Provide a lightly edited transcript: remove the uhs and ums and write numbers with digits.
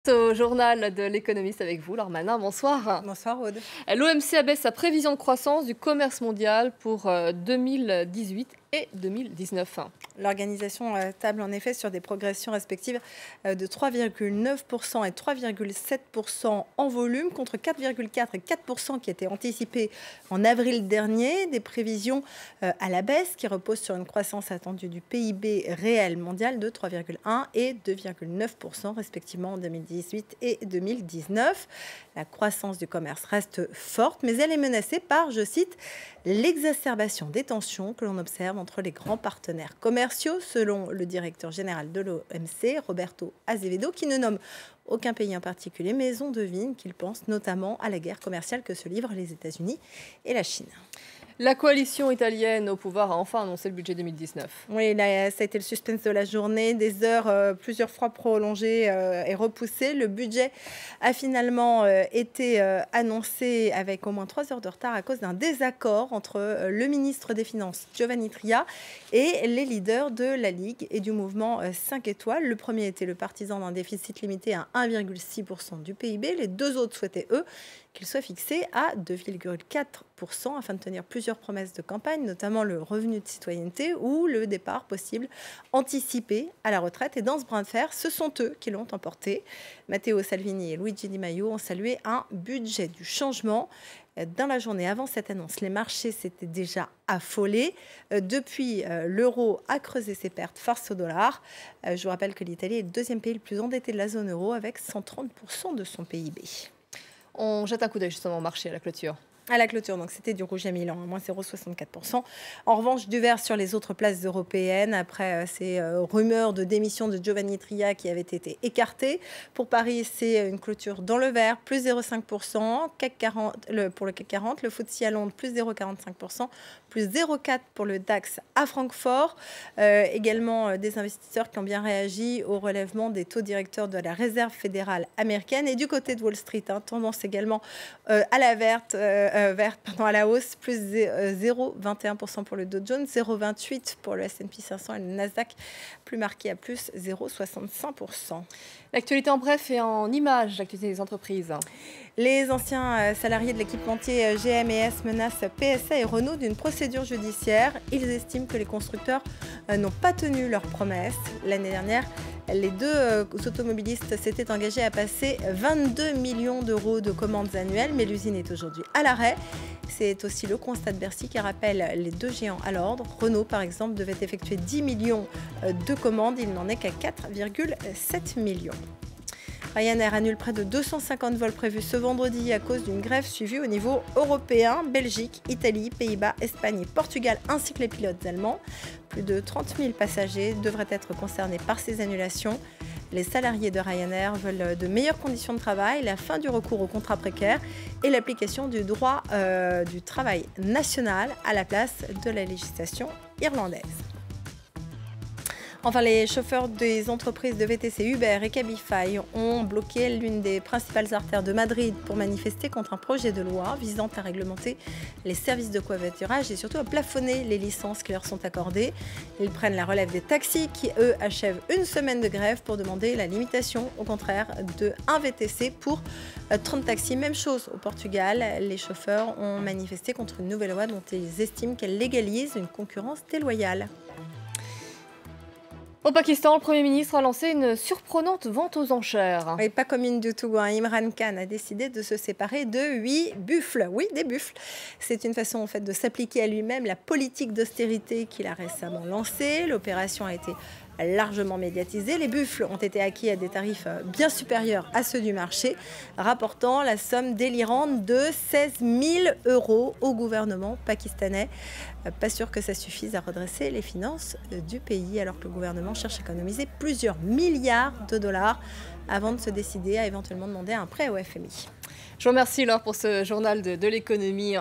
Au journal de l'économiste avec vous, Laure Manin, bonsoir. Bonsoir Aude. L'OMC abaisse sa prévision de croissance du commerce mondial pour 2018 et 2019. L'organisation table en effet sur des progressions respectives de 3,9% et 3,7% en volume contre 4,4 et 4% qui étaient anticipés en avril dernier. Des prévisions à la baisse qui reposent sur une croissance attendue du PIB réel mondial de 3,1 et 2,9% respectivement en 2018 et 2019. La croissance du commerce reste forte, mais elle est menacée par, je cite, l'exacerbation des tensions que l'on observe entre les grands partenaires commerciaux, selon le directeur général de l'OMC, Roberto Azevedo, qui ne nomme aucun pays en particulier, mais on devine qu'il pense notamment à la guerre commerciale que se livrent les États-Unis et la Chine. La coalition italienne au pouvoir a enfin annoncé le budget 2019. Oui, là, ça a été le suspense de la journée, des heures plusieurs fois prolongées et repoussées. Le budget a finalement été annoncé avec au moins 3 heures de retard à cause d'un désaccord entre le ministre des Finances, Giovanni Tria, et les leaders de la Ligue et du mouvement 5 étoiles. Le premier était le partisan d'un déficit limité à 1,6% du PIB. Les deux autres souhaitaient, eux, qu'il soit fixé à 2,4% afin de tenir plusieurs promesses de campagne, notamment le revenu de citoyenneté ou le départ possible anticipé à la retraite. Et dans ce brin de fer, ce sont eux qui l'ont emporté. Matteo Salvini et Luigi Di Maio ont salué un budget du changement. Dans la journée avant cette annonce, les marchés s'étaient déjà affolés. Depuis, l'euro a creusé ses pertes face au dollar. Je vous rappelle que l'Italie est le deuxième pays le plus endetté de la zone euro avec 130% de son PIB. On jette un coup d'œil justement au marché à la clôture. À la clôture, donc c'était du rouge à Milan, à moins 0,64%. En revanche, du vert sur les autres places européennes, après ces rumeurs de démission de Giovanni Tria qui avaient été écartées. Pour Paris, c'est une clôture dans le vert, plus 0,5%. CAC 40, pour le CAC 40, le FTSE à Londres, plus 0,45%, plus 0,4% pour le DAX à Francfort. Également des investisseurs qui ont bien réagi au relèvement des taux directeurs de la Réserve fédérale américaine. Et du côté de Wall Street, tendance également à la verte, à la hausse, plus 0,21% pour le Dow Jones, 0,28% pour le S&P 500 et le Nasdaq, plus marqué à plus 0,65%. L'actualité en bref et en images, l'actualité des entreprises. Les anciens salariés de l'équipementier GM&S menacent PSA et Renault d'une procédure judiciaire. Ils estiment que les constructeurs n'ont pas tenu leurs promesses. L'année dernière, les deux automobilistes s'étaient engagés à passer 22 millions d'euros de commandes annuelles, mais l'usine est aujourd'hui à l'arrêt. C'est aussi le constat de Bercy qui rappelle les deux géants à l'ordre. Renault, par exemple, devait effectuer 10 millions de commandes. Il n'en est qu'à 4,7 millions. Ryanair annule près de 250 vols prévus ce vendredi à cause d'une grève suivie au niveau européen. Belgique, Italie, Pays-Bas, Espagne et Portugal, ainsi que les pilotes allemands. Plus de 30 000 passagers devraient être concernés par ces annulations. Les salariés de Ryanair veulent de meilleures conditions de travail, la fin du recours aux contrats précaires et l'application du droit du travail national à la place de la législation irlandaise. Enfin, les chauffeurs des entreprises de VTC Uber et Cabify ont bloqué l'une des principales artères de Madrid pour manifester contre un projet de loi visant à réglementer les services de covoiturage et surtout à plafonner les licences qui leur sont accordées. Ils prennent la relève des taxis qui, eux, achèvent une semaine de grève pour demander la limitation, au contraire, de 1 VTC pour 30 taxis. Même chose au Portugal. Les chauffeurs ont manifesté contre une nouvelle loi dont ils estiment qu'elle légalise une concurrence déloyale. Au Pakistan, le Premier ministre a lancé une surprenante vente aux enchères. Et pas commune du tout. Imran Khan a décidé de se séparer de 8 buffles. Oui, des buffles. C'est une façon en fait de s'appliquer à lui-même la politique d'austérité qu'il a récemment lancée. L'opération a été largement médiatisée. Les buffles ont été acquis à des tarifs bien supérieurs à ceux du marché, rapportant la somme délirante de 16 000 € au gouvernement pakistanais. Pas sûr que ça suffise à redresser les finances du pays, alors que le gouvernement cherche à économiser plusieurs milliards de dollars avant de se décider à éventuellement demander un prêt au FMI. Je vous remercie Laure pour ce journal de l'économie.